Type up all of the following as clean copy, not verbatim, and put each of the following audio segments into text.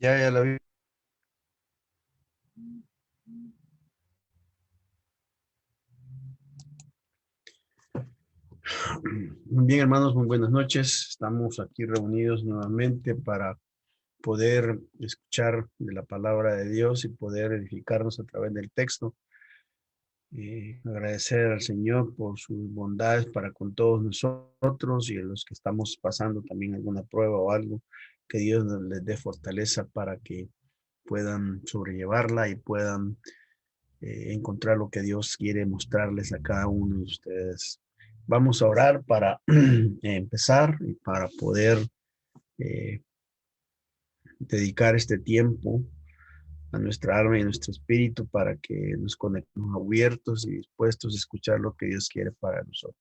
Ya la vi. Bien, hermanos, muy buenas noches. Estamos aquí reunidos nuevamente para poder escuchar de la palabra de Dios y poder edificarnos a través del texto. Agradecer al Señor por sus bondades para con todos nosotros y a los que estamos pasando también alguna prueba o algo, que Dios les dé fortaleza para que puedan sobrellevarla y puedan encontrar lo que Dios quiere mostrarles a cada uno de ustedes. Vamos a orar para empezar y para poder eh, dedicar este tiempo a nuestra alma y a nuestro espíritu para que nos conectemos abiertos y dispuestos a escuchar lo que Dios quiere para nosotros.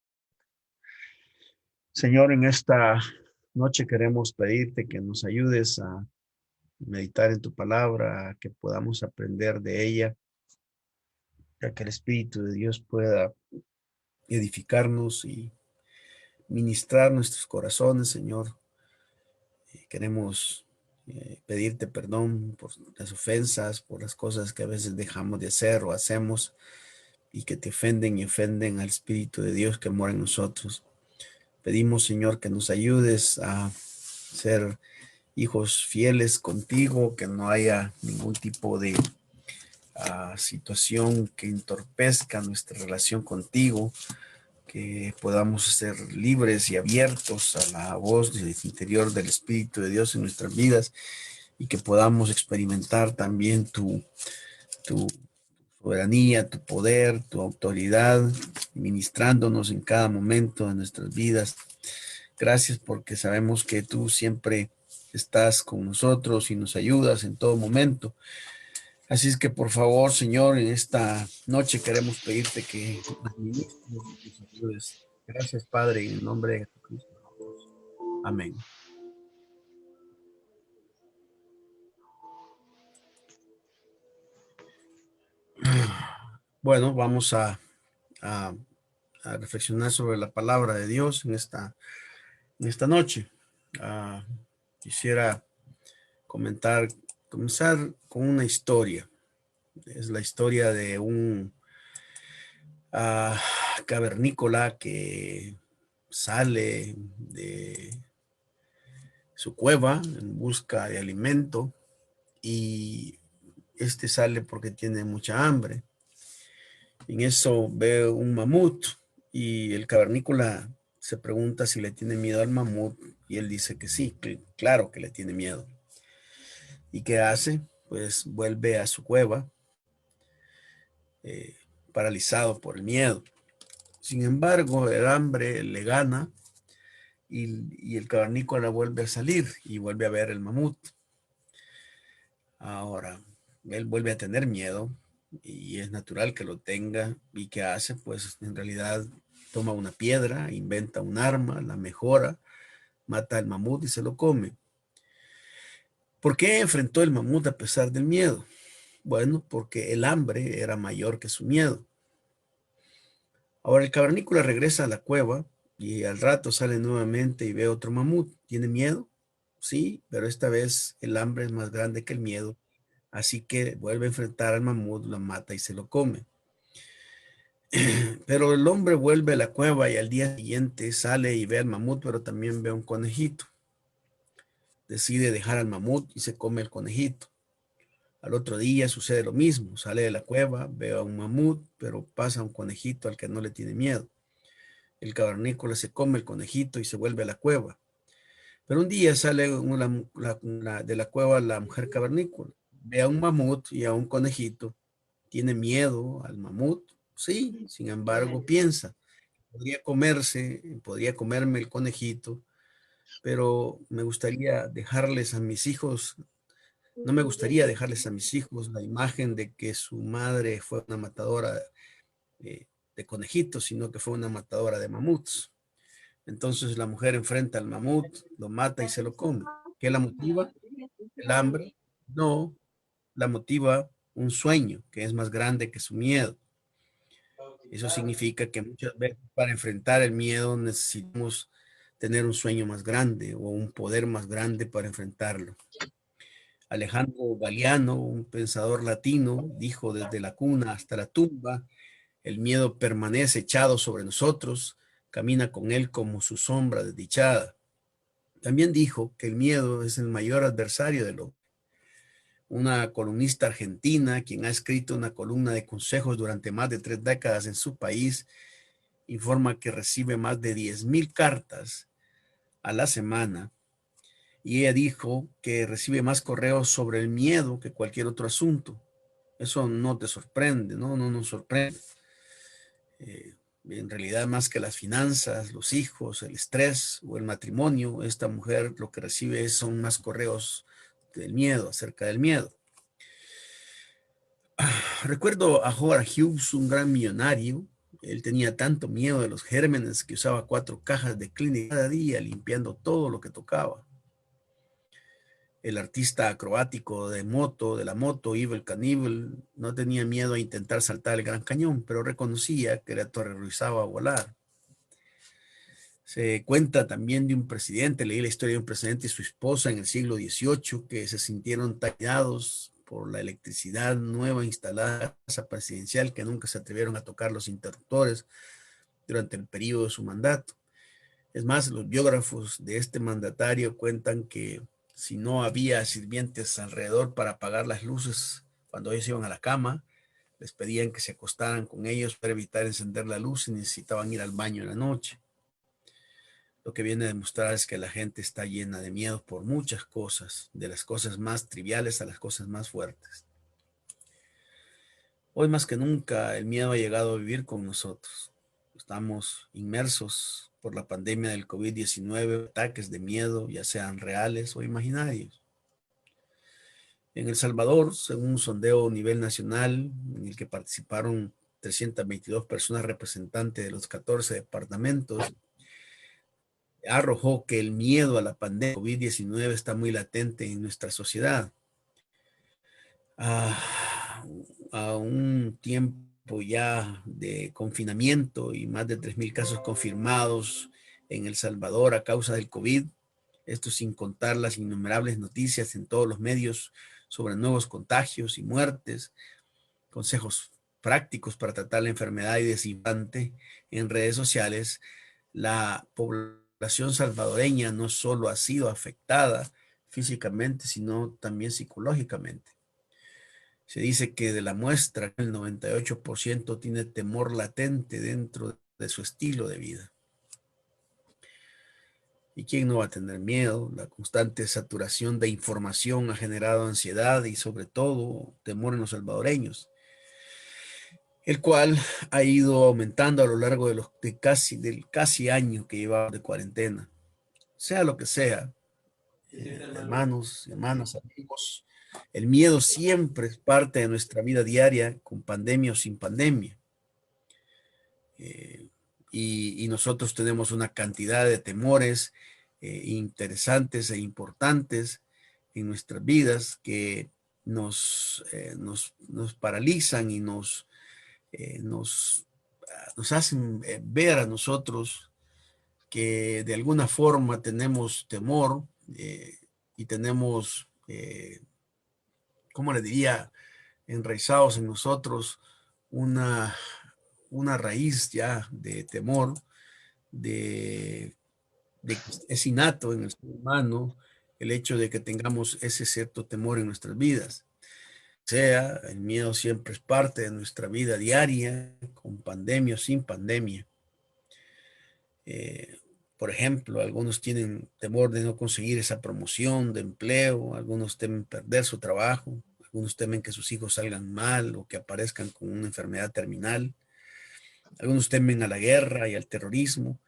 Señor, en esta noche queremos pedirte que nos ayudes a meditar en tu palabra, que podamos aprender de ella, para que el Espíritu de Dios pueda edificarnos y ministrar nuestros corazones, Señor. Queremos pedirte perdón por las ofensas, por las cosas que a veces dejamos de hacer o hacemos y que te ofenden y ofenden al Espíritu de Dios que mora en nosotros. Pedimos, Señor, que nos ayudes a ser hijos fieles contigo, que no haya ningún tipo de situación que entorpezca nuestra relación contigo, que podamos ser libres y abiertos a la voz del interior del Espíritu de Dios en nuestras vidas y que podamos experimentar también tu soberanía, tu poder, tu autoridad, ministrándonos en cada momento de nuestras vidas. Gracias porque sabemos que tú siempre estás con nosotros y nos ayudas en todo momento. Así es que por favor, Señor, en esta noche queremos pedirte que nos ministres y nos ayudes. Gracias, Padre, en el nombre de Jesucristo. Amén. Bueno, vamos a, a reflexionar sobre la palabra de Dios en esta noche. Uh, Quisiera comenzar con una historia. Es la historia de un cavernícola que sale de su cueva en busca de alimento y este sale porque tiene mucha hambre. En eso ve un mamut y el cavernícola se pregunta si le tiene miedo al mamut y él dice que sí, claro que le tiene miedo. ¿Y qué hace? Pues vuelve a su cueva eh, paralizado por el miedo. Sin embargo, el hambre le gana y el cavernícola vuelve a salir y vuelve a ver el mamut. Ahora, él vuelve a tener miedo y es natural que lo tenga. ¿Y qué hace? Pues en realidad toma una piedra, inventa un arma, la mejora, mata al mamut y se lo come. ¿Por qué enfrentó el mamut a pesar del miedo? Bueno, porque el hambre era mayor que su miedo. Ahora el cavernícola regresa a la cueva y al rato sale nuevamente y ve otro mamut. ¿Tiene miedo? Sí, pero esta vez el hambre es más grande que el miedo. Así que vuelve a enfrentar al mamut, lo mata y se lo come. Pero el hombre vuelve a la cueva y al día siguiente sale y ve al mamut, pero también ve un conejito. Decide dejar al mamut y se come el conejito. Al otro día sucede lo mismo. Sale de la cueva, ve a un mamut, pero pasa un conejito al que no le tiene miedo. El cavernícola se come el conejito y se vuelve a la cueva. Pero un día sale de la cueva la mujer cavernícola. Ve a un mamut y a un conejito. Tiene miedo al mamut. Sí, sin embargo, piensa, podría comerme el conejito, pero me gustaría dejarles a mis hijos, no me gustaría dejarles a mis hijos la imagen de que su madre fue una matadora eh, de conejitos, sino que fue una matadora de mamuts. Entonces la mujer enfrenta al mamut, lo mata y se lo come. ¿Qué la motiva? ¿El hambre? No, la motiva un sueño que es más grande que su miedo. Eso significa que muchas veces para enfrentar el miedo necesitamos tener un sueño más grande o un poder más grande para enfrentarlo. Alejandro Galiano, un pensador latino, dijo: desde la cuna hasta la tumba, el miedo permanece echado sobre nosotros, camina con él como su sombra desdichada. También dijo que el miedo es el mayor adversario del hombre. Una columnista argentina, quien ha escrito una columna de consejos durante más de 3 décadas en su país, informa que recibe más de 10,000 cartas a la semana, y ella dijo que recibe más correos sobre el miedo que cualquier otro asunto. Eso no te sorprende, ¿no? No nos sorprende. En realidad, más que las finanzas, los hijos, el estrés o el matrimonio, esta mujer lo que recibe son más correos del miedo, acerca del miedo. Recuerdo a Howard Hughes, un gran millonario. Él tenía tanto miedo de los gérmenes que usaba 4 cajas de Kleenex cada día, limpiando todo lo que tocaba. El artista acrobático de la moto, Evel Knievel, no tenía miedo a intentar saltar el Gran Cañón, pero reconocía que le aterrorizaba volar. Se cuenta también de un presidente, leí la historia de un presidente y su esposa en el siglo XVIII, que se sintieron tallados por la electricidad nueva instalada en la casa presidencial, que nunca se atrevieron a tocar los interruptores durante el periodo de su mandato. Es más, los biógrafos de este mandatario cuentan que si no había sirvientes alrededor para apagar las luces cuando ellos iban a la cama, les pedían que se acostaran con ellos para evitar encender la luz si necesitaban ir al baño en la noche. Lo que viene a demostrar es que la gente está llena de miedo por muchas cosas, de las cosas más triviales a las cosas más fuertes. Hoy más que nunca el miedo ha llegado a vivir con nosotros. Estamos inmersos por la pandemia del COVID-19, ataques de miedo, ya sean reales o imaginarios. En El Salvador, según un sondeo a nivel nacional en el que participaron 322 personas representantes de los 14 departamentos, arrojó que el miedo a la pandemia COVID-19 está muy latente en nuestra sociedad. A un tiempo ya de confinamiento y más de 3,000 casos confirmados en El Salvador a causa del COVID, esto sin contar las innumerables noticias en todos los medios sobre nuevos contagios y muertes, consejos prácticos para tratar la enfermedad y desinfante en redes sociales. La población salvadoreña no solo ha sido afectada físicamente, sino también psicológicamente. Se dice que de la muestra, el 98% tiene temor latente dentro de su estilo de vida. ¿Y quién no va a tener miedo? La constante saturación de información ha generado ansiedad y sobre todo temor en los salvadoreños, el cual ha ido aumentando a lo largo del casi año que llevamos de cuarentena. Sea lo que sea, hermanos, hermanas, amigos, el miedo siempre es parte de nuestra vida diaria, con pandemia o sin pandemia. Y nosotros tenemos una cantidad de temores interesantes e importantes en nuestras vidas que nos paralizan y nos hacen ver a nosotros que de alguna forma tenemos temor y tenemos, ¿cómo le diría?, enraizados en nosotros una, una raíz ya de temor, de es innato en el ser humano el hecho de que tengamos ese cierto temor en nuestras vidas. O sea, el miedo siempre es parte de nuestra vida diaria, con pandemia o sin pandemia. Eh, por ejemplo, algunos tienen temor de no conseguir esa promoción de empleo, algunos temen perder su trabajo, algunos temen que sus hijos salgan mal o que aparezcan con una enfermedad terminal, algunos temen a la guerra y al terrorismo,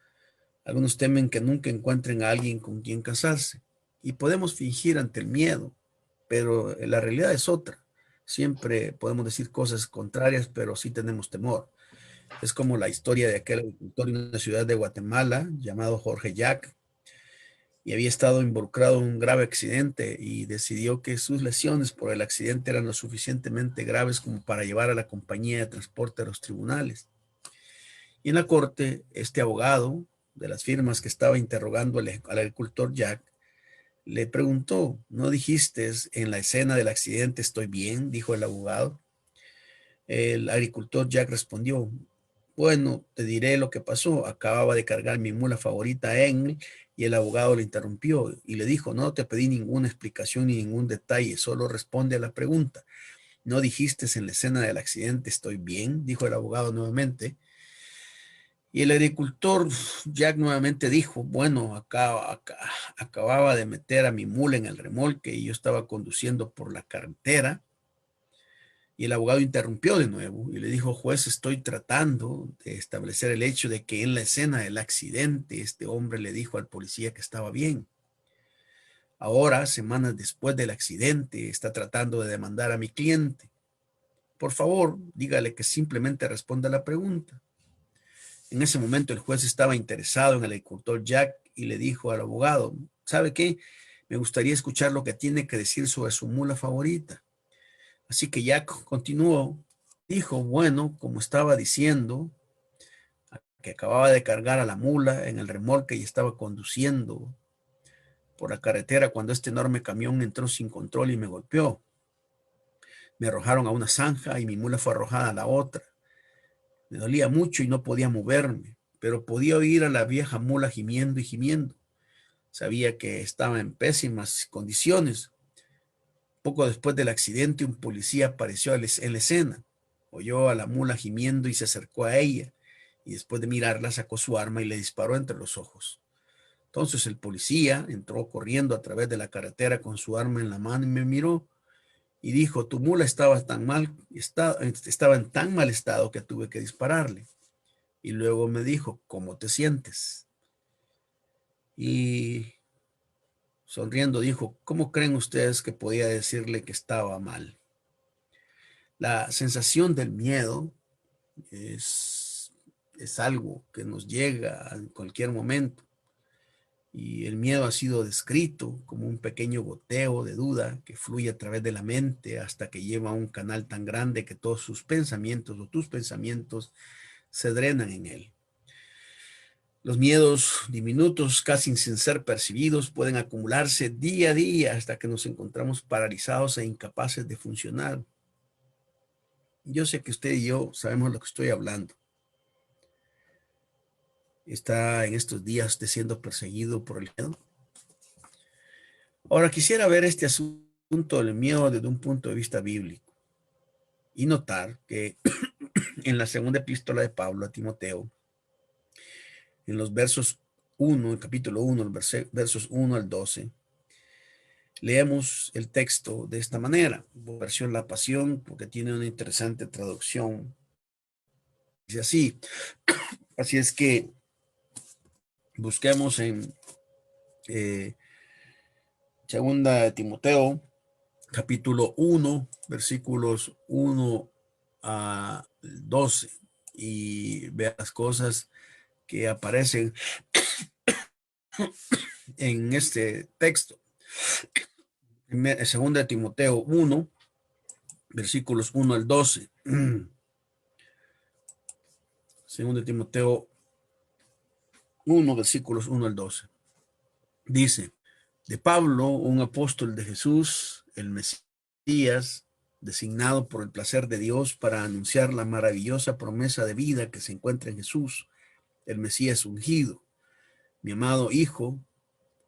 algunos temen que nunca encuentren a alguien con quien casarse. Y podemos fingir ante el miedo, pero la realidad es otra. Siempre podemos decir cosas contrarias, pero sí tenemos temor. Es como la historia de aquel agricultor en una ciudad de Guatemala llamado Jorge Jack, y había estado involucrado en un grave accidente y decidió que sus lesiones por el accidente eran lo suficientemente graves como para llevar a la compañía de transporte a los tribunales. Y en la corte, este abogado de las firmas que estaba interrogando al agricultor Jack Le preguntó, ¿no dijiste en la escena del accidente estoy bien? Dijo el abogado. El agricultor Jack respondió, bueno, te diré lo que pasó. Acababa de cargar mi mula favorita en y el abogado le interrumpió y le dijo, no te pedí ninguna explicación ni ningún detalle, solo responde a la pregunta. ¿No dijiste en la escena del accidente estoy bien? Dijo el abogado nuevamente. Y el agricultor Jack nuevamente dijo, bueno, acababa de meter a mi mula en el remolque y yo estaba conduciendo por la carretera. Y el abogado interrumpió de nuevo y le dijo, juez, estoy tratando de establecer el hecho de que en la escena del accidente este hombre le dijo al policía que estaba bien. Ahora, semanas después del accidente, está tratando de demandar a mi cliente. Por favor, dígale que simplemente responda a la pregunta. En ese momento el juez estaba interesado en el agricultor Jack y le dijo al abogado, ¿sabe qué? Me gustaría escuchar lo que tiene que decir sobre su mula favorita. Así que Jack continuó, dijo, bueno, como estaba diciendo, que acababa de cargar a la mula en el remolque y estaba conduciendo por la carretera cuando este enorme camión entró sin control y me golpeó. Me arrojaron a una zanja y mi mula fue arrojada a la otra. Me dolía mucho y no podía moverme, pero podía oír a la vieja mula gimiendo y gimiendo. Sabía que estaba en pésimas condiciones. Poco después del accidente, un policía apareció en la escena. Oyó a la mula gimiendo y se acercó a ella, y después de mirarla sacó su arma y le disparó entre los ojos. Entonces el policía entró corriendo a través de la carretera con su arma en la mano y me miró y dijo, tu mula estaba en tan mal estado que tuve que dispararle. Y luego me dijo, ¿cómo te sientes? Y sonriendo dijo, ¿cómo creen ustedes que podía decirle que estaba mal? La sensación del miedo es, es algo que nos llega en cualquier momento. Y el miedo ha sido descrito como un pequeño goteo de duda que fluye a través de la mente hasta que lleva a un canal tan grande que todos sus pensamientos o tus pensamientos se drenan en él. Los miedos diminutos, casi sin ser percibidos, pueden acumularse día a día hasta que nos encontramos paralizados e incapaces de funcionar. Yo sé que usted y yo sabemos lo que estoy hablando. Está en estos días usted siendo perseguido por el miedo. Ahora quisiera ver este asunto del miedo desde un punto de vista bíblico y notar que en la segunda epístola de Pablo a Timoteo, en los versos 1, el capítulo 1, versos 1 al 12, leemos el texto de esta manera, versión La Pasión, porque tiene una interesante traducción. Dice así es que busquemos en eh, segunda de Timoteo, capítulo 1, versículos 1 a 12, y vea las cosas que aparecen en este texto. Segunda de Timoteo 1, versículos 1 al 12. Segunda de Timoteo 1, versículos 1 al 12. Dice, de Pablo, un apóstol de Jesús, el Mesías, designado por el placer de Dios para anunciar la maravillosa promesa de vida que se encuentra en Jesús, el Mesías ungido. Mi amado Hijo,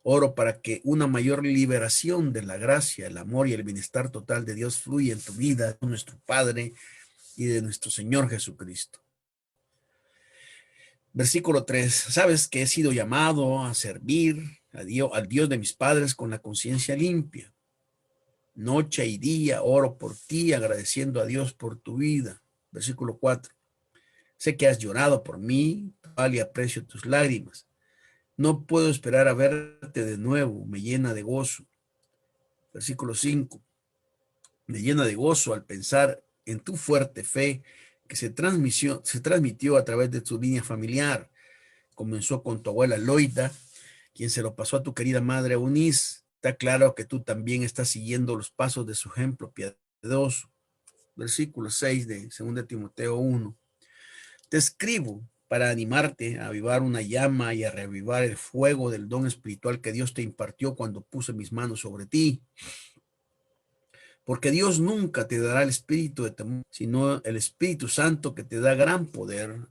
oro para que una mayor liberación de la gracia, el amor y el bienestar total de Dios fluya en tu vida, de nuestro Padre y de nuestro Señor Jesucristo. Versículo 3. Sabes que he sido llamado a servir al Dios de mis padres con la conciencia limpia. Noche y día oro por ti, agradeciendo a Dios por tu vida. Versículo 4. Sé que has llorado por mí, y aprecio tus lágrimas. No puedo esperar a verte de nuevo, me llena de gozo. Versículo 5. Me llena de gozo al pensar en tu fuerte fe que se transmitió a través de tu línea familiar. Comenzó con tu abuela Loida, quien se lo pasó a tu querida madre Eunice. Está claro que tú también estás siguiendo los pasos de su ejemplo piadoso. Versículo 6 de 2 Timoteo 1. Te escribo para animarte a avivar una llama y a reavivar el fuego del don espiritual que Dios te impartió cuando puse mis manos sobre ti. Porque Dios nunca te dará el espíritu de temor, sino el Espíritu Santo que te da gran poder,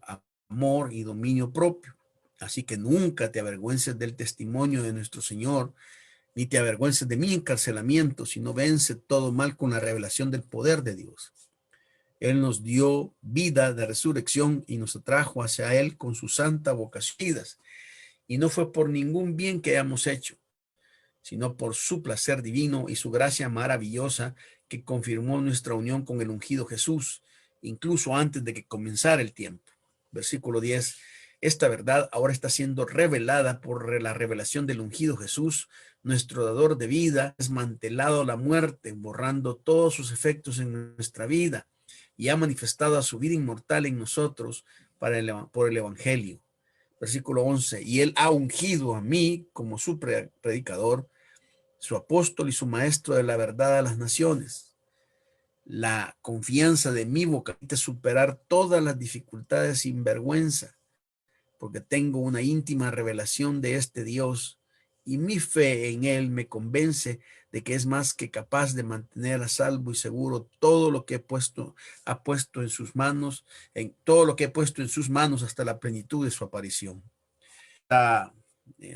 amor y dominio propio. Así que nunca te avergüences del testimonio de nuestro Señor, ni te avergüences de mi encarcelamiento, sino vence todo mal con la revelación del poder de Dios. Él nos dio vida de resurrección y nos atrajo hacia Él con su santa vocación. Y no fue por ningún bien que hayamos hecho, sino por su placer divino y su gracia maravillosa que confirmó nuestra unión con el ungido Jesús, incluso antes de que comenzara el tiempo. Versículo 10. Esta verdad ahora está siendo revelada por la revelación del ungido Jesús, nuestro dador de vida, desmantelado la muerte, borrando todos sus efectos en nuestra vida, y ha manifestado a su vida inmortal en nosotros por el Evangelio. Versículo 11. Y él ha ungido a mí como su predicador, su apóstol y su maestro de la verdad a las naciones. La confianza de mi boca es superar todas las dificultades sin vergüenza, porque tengo una íntima revelación de este Dios y mi fe en él me convence de que es más que capaz de mantener a salvo y seguro todo lo que ha puesto en sus manos, en todo lo que he puesto en sus manos hasta la plenitud de su aparición. La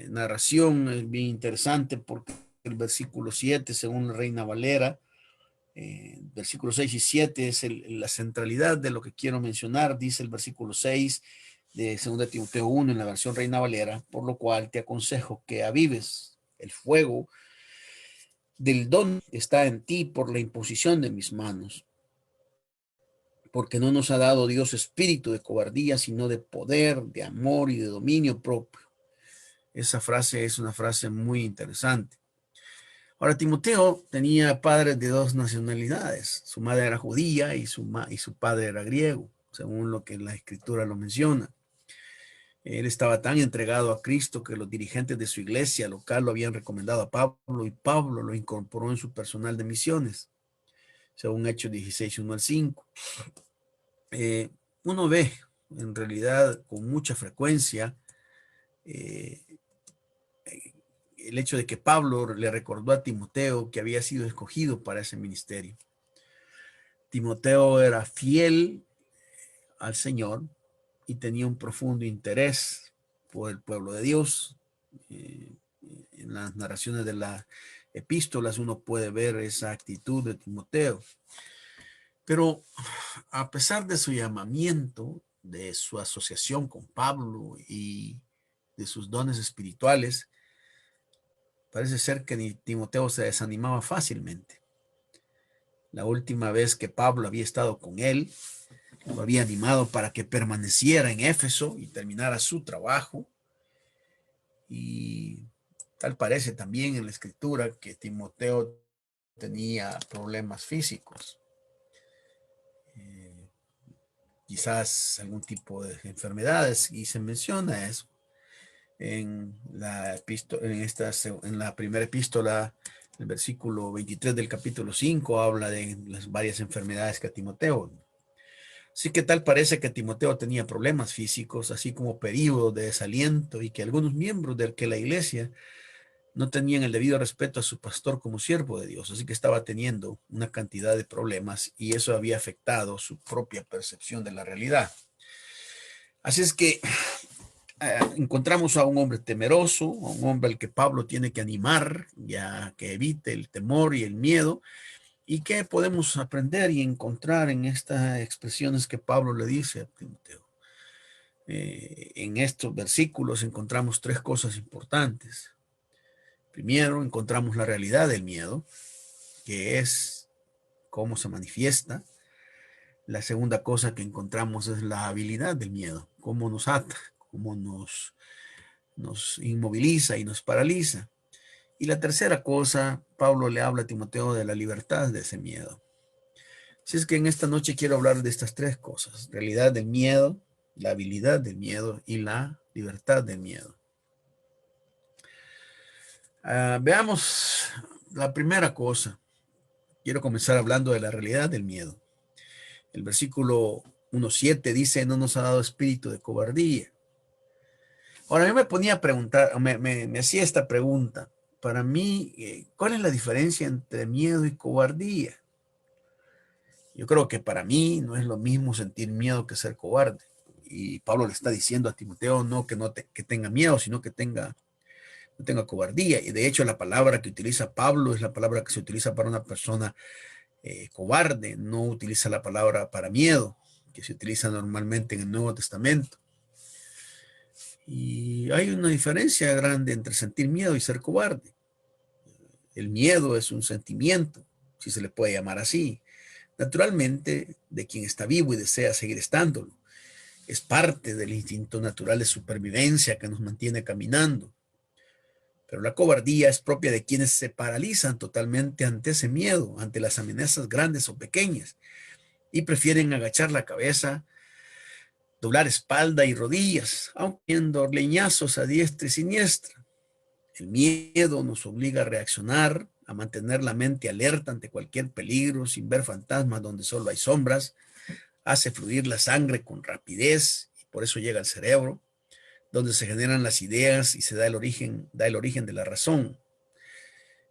narración es bien interesante porque el versículo 7, según la Reina Valera, versículos 6 y 7 es la centralidad de lo que quiero mencionar. Dice el versículo 6 de 2 Timoteo 1 en la versión Reina Valera, por lo cual te aconsejo que avives el fuego del don que está en ti por la imposición de mis manos, porque no nos ha dado Dios espíritu de cobardía, sino de poder, de amor y de dominio propio. Esa frase es una frase muy interesante. Ahora, Timoteo tenía padres de dos nacionalidades. Su madre era judía y su padre era griego, según lo que la escritura lo menciona. Él estaba tan entregado a Cristo que los dirigentes de su iglesia local lo habían recomendado a Pablo y Pablo lo incorporó en su personal de misiones, según Hechos 16, 1 al 5. Uno ve en realidad con mucha frecuencia eh, el hecho de que Pablo le recordó a Timoteo que había sido escogido para ese ministerio. Timoteo era fiel al Señor y tenía un profundo interés por el pueblo de Dios. En las narraciones de las epístolas uno puede ver esa actitud de Timoteo. Pero a pesar de su llamamiento, de su asociación con Pablo y de sus dones espirituales, parece ser que Timoteo se desanimaba fácilmente. La última vez que Pablo había estado con él, lo había animado para que permaneciera en Éfeso y terminara su trabajo. Y tal parece también en la escritura que Timoteo tenía problemas físicos. Quizás algún tipo de enfermedades, y se menciona eso en la primera epístola, el versículo 23 del capítulo 5 habla de las varias enfermedades que Timoteo. Así que tal parece que Timoteo tenía problemas físicos, así como periodos de desaliento, y que algunos miembros de la iglesia no tenían el debido respeto a su pastor como siervo de Dios, así que estaba teniendo una cantidad de problemas y eso había afectado su propia percepción de la realidad. Así es que encontramos a un hombre temeroso, a un hombre al que Pablo tiene que animar, ya que evite el temor y el miedo. ¿Y qué podemos aprender y encontrar en estas expresiones que Pablo le dice a Timoteo? En estos versículos encontramos tres cosas importantes. Primero, encontramos la realidad del miedo, que es cómo se manifiesta. La segunda cosa que encontramos es la habilidad del miedo, cómo nos ata, cómo nos inmoviliza y nos paraliza. Y la tercera cosa, Pablo le habla a Timoteo de la libertad de ese miedo. Así es que en esta noche quiero hablar de estas tres cosas: realidad del miedo, la habilidad del miedo y la libertad del miedo. Veamos la primera cosa. Quiero comenzar hablando de la realidad del miedo. El versículo 1:7 dice, no nos ha dado espíritu de cobardía. Ahora, yo me ponía a preguntar, me hacía esta pregunta. Para mí, ¿cuál es la diferencia entre miedo y cobardía? Yo creo que para mí no es lo mismo sentir miedo que ser cobarde. Y Pablo le está diciendo a Timoteo no que tenga miedo, sino que no tenga cobardía. Y de hecho la palabra que utiliza Pablo es la palabra que se utiliza para una persona cobarde, no utiliza la palabra para miedo, que se utiliza normalmente en el Nuevo Testamento. Y hay una diferencia grande entre sentir miedo y ser cobarde. El miedo es un sentimiento, si se le puede llamar así, naturalmente de quien está vivo y desea seguir estándolo. Es parte del instinto natural de supervivencia que nos mantiene caminando. Pero la cobardía es propia de quienes se paralizan totalmente ante ese miedo, ante las amenazas grandes o pequeñas, y prefieren agachar la cabeza, doblar espalda y rodillas, aun viendo leñazos a diestra y siniestra. El miedo nos obliga a reaccionar, a mantener la mente alerta ante cualquier peligro, sin ver fantasmas donde solo hay sombras, hace fluir la sangre con rapidez y por eso llega al cerebro, donde se generan las ideas y se da el origen de la razón.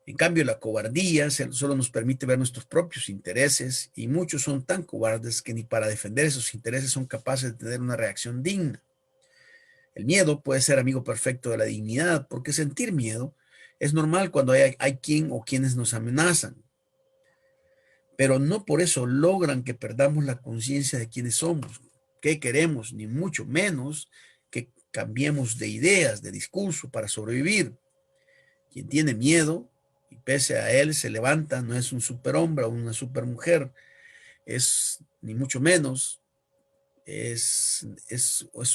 En cambio, la cobardía solo nos permite ver nuestros propios intereses y muchos son tan cobardes que ni para defender esos intereses son capaces de tener una reacción digna. El miedo puede ser amigo perfecto de la dignidad porque sentir miedo es normal cuando hay quien o quienes nos amenazan, pero no por eso logran que perdamos la conciencia de quiénes somos, qué queremos, ni mucho menos que cambiemos de ideas, de discurso para sobrevivir. Quien tiene miedo y pese a él se levanta, no es un superhombre o una supermujer, es ni mucho menos, es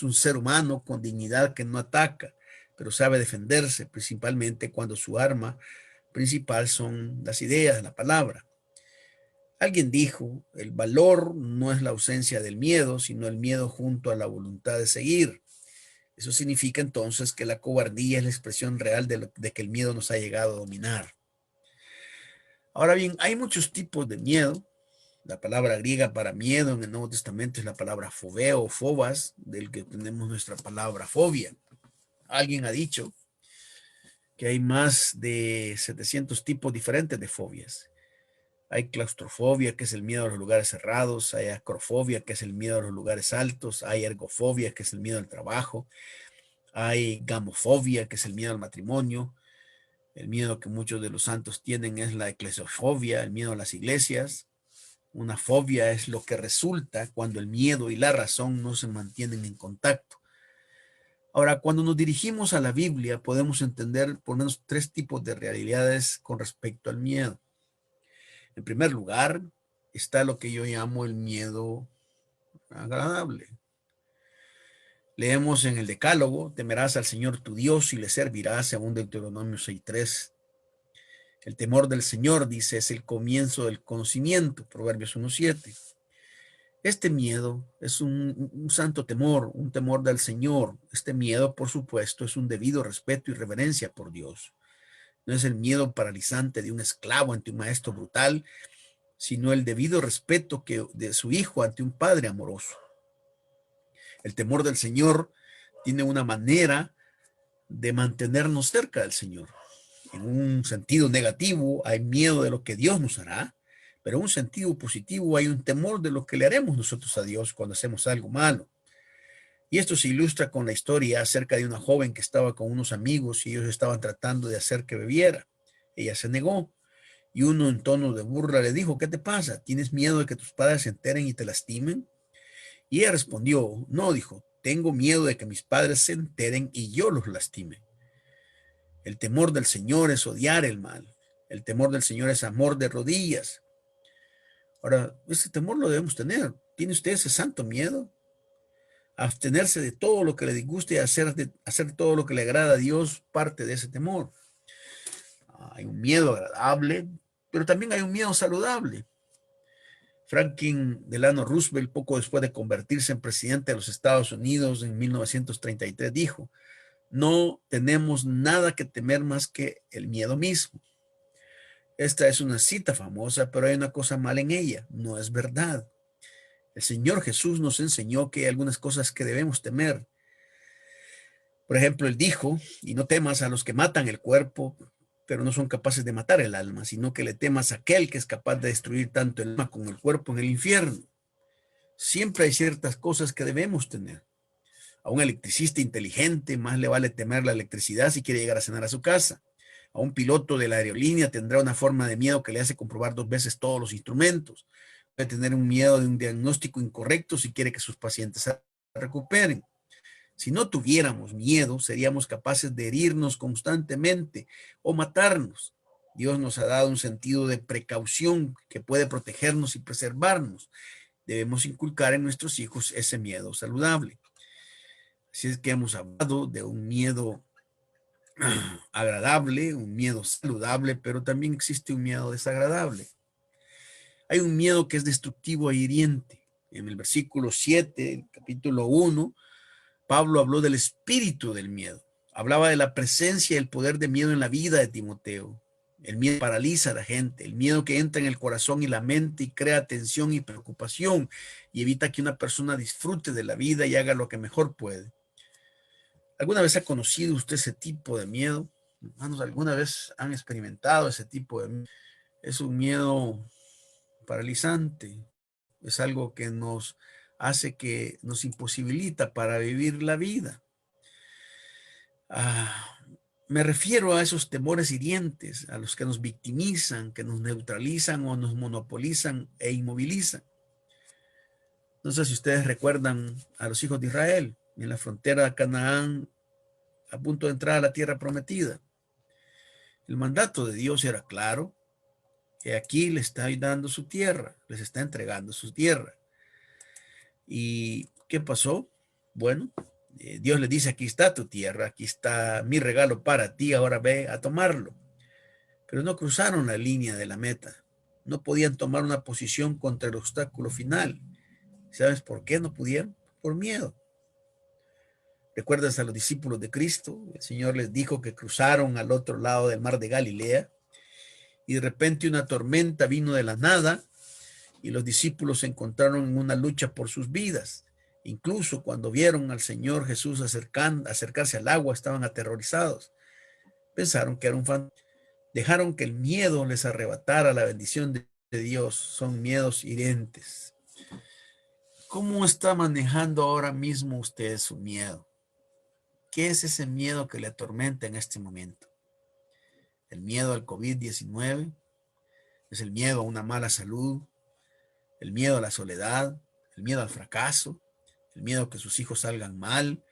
un ser humano con dignidad que no ataca, pero sabe defenderse, principalmente cuando su arma principal son las ideas, la palabra. Alguien dijo, el valor no es la ausencia del miedo, sino el miedo junto a la voluntad de seguir. Eso significa entonces que la cobardía es la expresión real de que el miedo nos ha llegado a dominar. Ahora bien, hay muchos tipos de miedo. La palabra griega para miedo en el Nuevo Testamento es la palabra fobeo o fobas, del que tenemos nuestra palabra fobia. Alguien ha dicho que hay más de 700 tipos diferentes de fobias. Hay claustrofobia, que es el miedo a los lugares cerrados. Hay acrofobia, que es el miedo a los lugares altos. Hay ergofobia, que es el miedo al trabajo. Hay gamofobia, que es el miedo al matrimonio. El miedo que muchos de los santos tienen es la eclesiofobia, el miedo a las iglesias. Una fobia es lo que resulta cuando el miedo y la razón no se mantienen en contacto. Ahora, cuando nos dirigimos a la Biblia, podemos entender por lo menos 3 tipos de realidades con respecto al miedo. En primer lugar, está lo que yo llamo el miedo agradable. Leemos en el Decálogo, temerás al Señor tu Dios y le servirás, según Deuteronomio 6:3. El temor del Señor, dice, es el comienzo del conocimiento, Proverbios 1:7. Este miedo es un santo temor, un temor del Señor. Este miedo, por supuesto, es un debido respeto y reverencia por Dios. No es el miedo paralizante de un esclavo ante un maestro brutal, sino el debido respeto de su hijo ante un padre amoroso. El temor del Señor tiene una manera de mantenernos cerca del Señor. En un sentido negativo hay miedo de lo que Dios nos hará, pero en un sentido positivo hay un temor de lo que le haremos nosotros a Dios cuando hacemos algo malo. Y esto se ilustra con la historia acerca de una joven que estaba con unos amigos y ellos estaban tratando de hacer que bebiera. Ella se negó y uno en tono de burla le dijo, ¿qué te pasa? ¿Tienes miedo de que tus padres se enteren y te lastimen? Y ella respondió, no, dijo, tengo miedo de que mis padres se enteren y yo los lastime. El temor del Señor es odiar el mal. El temor del Señor es amor de rodillas. Ahora, ese temor lo debemos tener. ¿Tiene usted ese santo miedo? Abstenerse de todo lo que le disguste y hacer todo lo que le agrada a Dios, parte de ese temor. Hay un miedo agradable, pero también hay un miedo saludable. Franklin Delano Roosevelt, poco después de convertirse en presidente de los Estados Unidos en 1933, dijo, no tenemos nada que temer más que el miedo mismo. Esta es una cita famosa, pero hay una cosa mal en ella, no es verdad. El Señor Jesús nos enseñó que hay algunas cosas que debemos temer. Por ejemplo, Él dijo, y no temas a los que matan el cuerpo, pero no son capaces de matar el alma, sino que le temas a aquel que es capaz de destruir tanto el alma como el cuerpo en el infierno. Siempre hay ciertas cosas que debemos tener. A un electricista inteligente más le vale temer la electricidad si quiere llegar a cenar a su casa. A un piloto de la aerolínea tendrá una forma de miedo que le hace comprobar 2 veces todos los instrumentos. Puede tener un miedo de un diagnóstico incorrecto si quiere que sus pacientes se recuperen. Si no tuviéramos miedo, seríamos capaces de herirnos constantemente o matarnos. Dios nos ha dado un sentido de precaución que puede protegernos y preservarnos. Debemos inculcar en nuestros hijos ese miedo saludable. Así es que hemos hablado de un miedo agradable, un miedo saludable, pero también existe un miedo desagradable. Hay un miedo que es destructivo e hiriente. En el versículo 7, capítulo 1, Pablo habló del espíritu del miedo. Hablaba de la presencia y el poder de miedo en la vida de Timoteo. El miedo paraliza a la gente, el miedo que entra en el corazón y la mente y crea tensión y preocupación y evita que una persona disfrute de la vida y haga lo que mejor puede. ¿Alguna vez ha conocido usted ese tipo de miedo? Hermanos, ¿alguna vez han experimentado ese tipo de miedo? Es un miedo paralizante, es algo que nos hace que nos imposibilita para vivir la vida. Me refiero a esos temores hirientes, a los que nos victimizan, que nos neutralizan o nos monopolizan e inmovilizan. No sé si ustedes recuerdan a los hijos de Israel en la frontera de Canaán, a punto de entrar a la tierra prometida. El mandato de Dios era claro, que aquí les está dando su tierra, les está entregando su tierra. ¿Y qué pasó? Bueno, Dios les dice, aquí está tu tierra, aquí está mi regalo para ti, ahora ve a tomarlo. Pero no cruzaron la línea de la meta. No podían tomar una posición contra el obstáculo final. ¿Sabes por qué no pudieron? Por miedo. ¿Recuerdas a los discípulos de Cristo? El Señor les dijo que cruzaron al otro lado del mar de Galilea y de repente una tormenta vino de la nada y los discípulos se encontraron en una lucha por sus vidas. Incluso cuando vieron al Señor Jesús acercarse al agua, estaban aterrorizados. Pensaron que era un fantasma. Dejaron que el miedo les arrebatara la bendición de Dios. Son miedos hirientes. ¿Cómo está manejando ahora mismo usted su miedo? ¿Qué es ese miedo que le atormenta en este momento? ¿El miedo al COVID-19? ¿Es el miedo a una mala salud? ¿El miedo a la soledad? ¿El miedo al fracaso? ¿El miedo a que sus hijos salgan mal?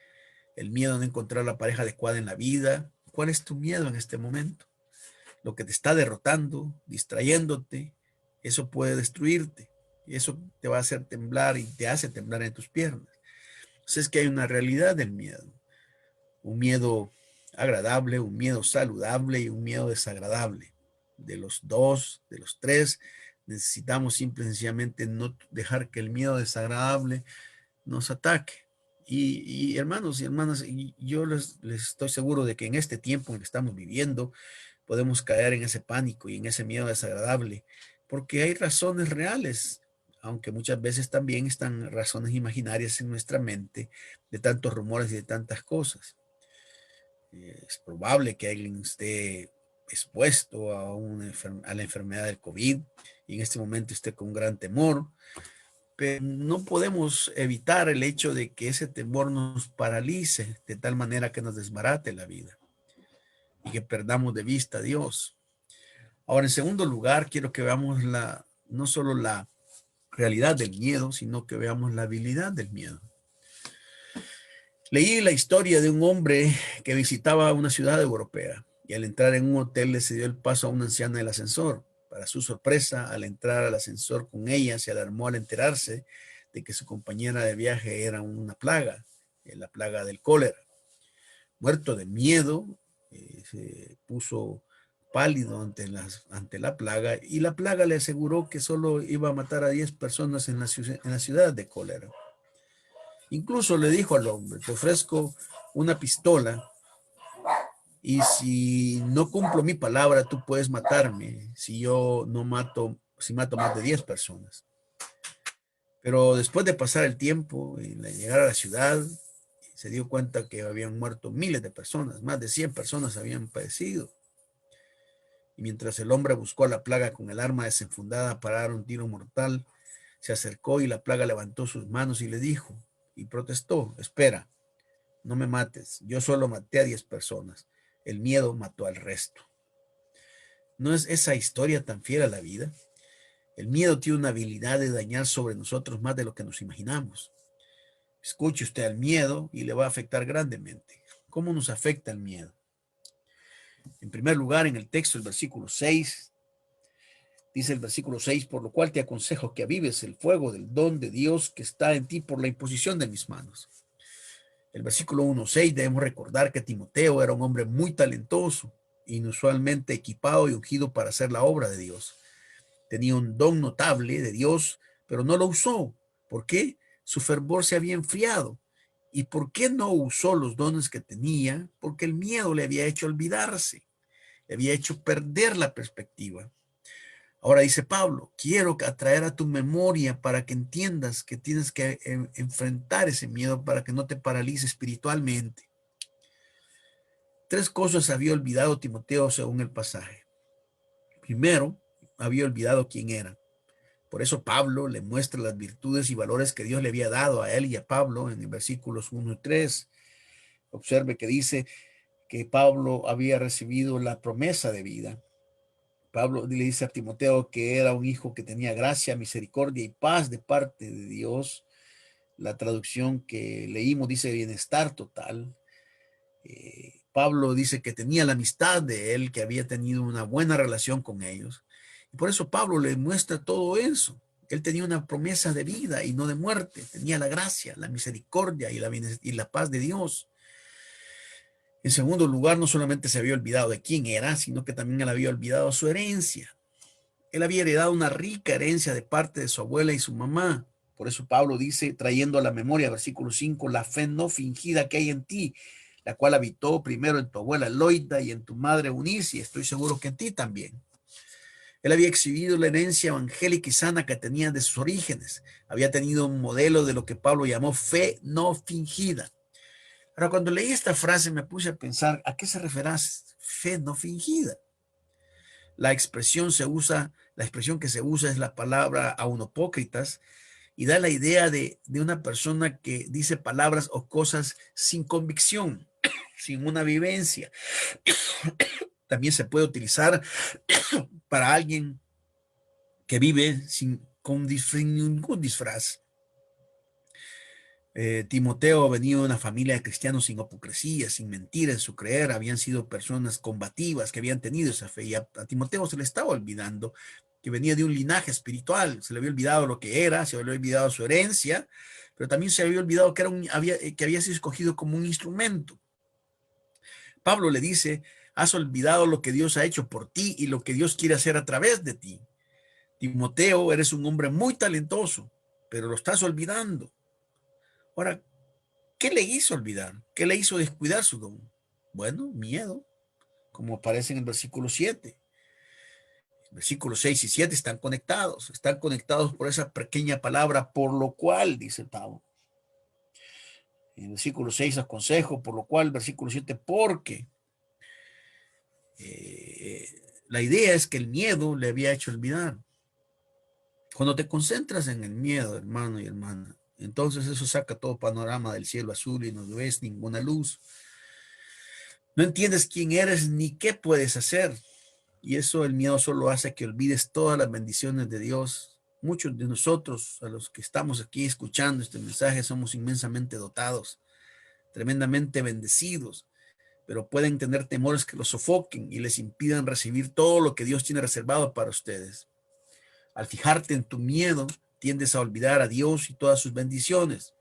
¿El miedo a no encontrar la pareja adecuada en la vida? ¿Cuál es tu miedo en este momento? Lo que te está derrotando, distrayéndote, eso puede destruirte. Eso te va a hacer temblar y te hace temblar en tus piernas. Entonces es que hay una realidad del miedo. Un miedo agradable, un miedo saludable y un miedo desagradable. De los dos, de los tres, necesitamos simple y sencillamente no dejar que el miedo desagradable nos ataque. Y hermanos y hermanas, yo les estoy seguro de que en este tiempo en que estamos viviendo, podemos caer en ese pánico y en ese miedo desagradable, porque hay razones reales, aunque muchas veces también están razones imaginarias en nuestra mente, de tantos rumores y de tantas cosas. Es probable que alguien esté expuesto a la enfermedad del COVID y en este momento esté con gran temor, pero no podemos evitar el hecho de que ese temor nos paralice de tal manera que nos desbarate la vida y que perdamos de vista a Dios. Ahora, en segundo lugar, quiero que veamos no solo la realidad del miedo, sino que veamos la habilidad del miedo. Leí la historia de un hombre que visitaba una ciudad europea y al entrar en un hotel le cedió el paso a una anciana del ascensor. Para su sorpresa, al entrar al ascensor con ella, se alarmó al enterarse de que su compañera de viaje era una plaga, la plaga del cólera. Muerto de miedo, se puso pálido ante la plaga y la plaga le aseguró que solo iba a matar a 10 personas en la ciudad de cólera. Incluso le dijo al hombre, te ofrezco una pistola y si no cumplo mi palabra, tú puedes matarme si mato más de 10 personas. Pero después de pasar el tiempo y de llegar a la ciudad, se dio cuenta que habían muerto miles de personas, más de 100 personas habían padecido. Y mientras el hombre buscó a la plaga con el arma desenfundada para dar un tiro mortal, se acercó y la plaga levantó sus manos y le dijo, y protestó, espera, no me mates, yo solo maté a 10 personas, el miedo mató al resto. ¿No es esa historia tan fiel a la vida? El miedo tiene una habilidad de dañar sobre nosotros más de lo que nos imaginamos. Escuche usted al miedo y le va a afectar grandemente. ¿Cómo nos afecta el miedo? En primer lugar, en el texto, el versículo 6, dice el versículo 6, por lo cual te aconsejo que avives el fuego del don de Dios que está en ti por la imposición de mis manos. El versículo 1:6, debemos recordar que Timoteo era un hombre muy talentoso, inusualmente equipado y ungido para hacer la obra de Dios. Tenía un don notable de Dios, pero no lo usó. ¿Por qué? Su fervor se había enfriado. ¿Y por qué no usó los dones que tenía? Porque el miedo le había hecho olvidarse, le había hecho perder la perspectiva. Ahora dice Pablo, quiero atraer a tu memoria para que entiendas que tienes que enfrentar ese miedo para que no te paralice espiritualmente. 3 cosas había olvidado Timoteo según el pasaje. Primero, había olvidado quién era. Por eso Pablo le muestra las virtudes y valores que Dios le había dado a él y a Pablo en el versículos 1 y 3. Observe que dice que Pablo había recibido la promesa de vida. Pablo le dice a Timoteo que era un hijo que tenía gracia, misericordia y paz de parte de Dios. La traducción que leímos dice bienestar total. Pablo dice que tenía la amistad de él, que había tenido una buena relación con ellos. Y por eso Pablo le muestra todo eso. Él tenía una promesa de vida y no de muerte. Tenía la gracia, la misericordia y la paz de Dios. En segundo lugar, no solamente se había olvidado de quién era, sino que también él había olvidado su herencia. Él había heredado una rica herencia de parte de su abuela y su mamá. Por eso Pablo dice, trayendo a la memoria, versículo 5, la fe no fingida que hay en ti, la cual habitó primero en tu abuela Loida y en tu madre Eunice, y estoy seguro que en ti también. Él había exhibido la herencia evangélica y sana que tenía de sus orígenes. Había tenido un modelo de lo que Pablo llamó fe no fingida. Ahora, cuando leí esta frase me puse a pensar, ¿a qué se refería fe no fingida? La expresión que se usa es la palabra aunopócritas y da la idea de una persona que dice palabras o cosas sin convicción, sin una vivencia. También se puede utilizar para alguien que vive con ningún disfraz. Timoteo venía de una familia de cristianos sin hipocresía, sin mentira en su creer, habían sido personas combativas que habían tenido esa fe y a Timoteo se le estaba olvidando que venía de un linaje espiritual, se le había olvidado lo que era, se le había olvidado su herencia, pero también se había olvidado que, que había sido escogido como un instrumento. Pablo le dice, has olvidado lo que Dios ha hecho por ti y lo que Dios quiere hacer a través de ti. Timoteo, eres un hombre muy talentoso, pero lo estás olvidando. Ahora, ¿qué le hizo olvidar? ¿Qué le hizo descuidar su don? Bueno, miedo, como aparece en el versículo 7. Versículos 6 y 7 están conectados por esa pequeña palabra, por lo cual, dice Pablo. En el versículo 6 aconsejo, por lo cual, versículo 7, porque. La idea es que el miedo le había hecho olvidar. Cuando te concentras en el miedo, hermano y hermana, entonces eso saca todo panorama del cielo azul y no ves ninguna luz. No entiendes quién eres ni qué puedes hacer. Y eso el miedo solo hace que olvides todas las bendiciones de Dios. Muchos de nosotros, a los que estamos aquí escuchando este mensaje, somos inmensamente dotados, tremendamente bendecidos, pero pueden tener temores que los sofoquen y les impidan recibir todo lo que Dios tiene reservado para ustedes. Al fijarte en tu miedo, tiendes a olvidar a Dios y todas sus bendiciones.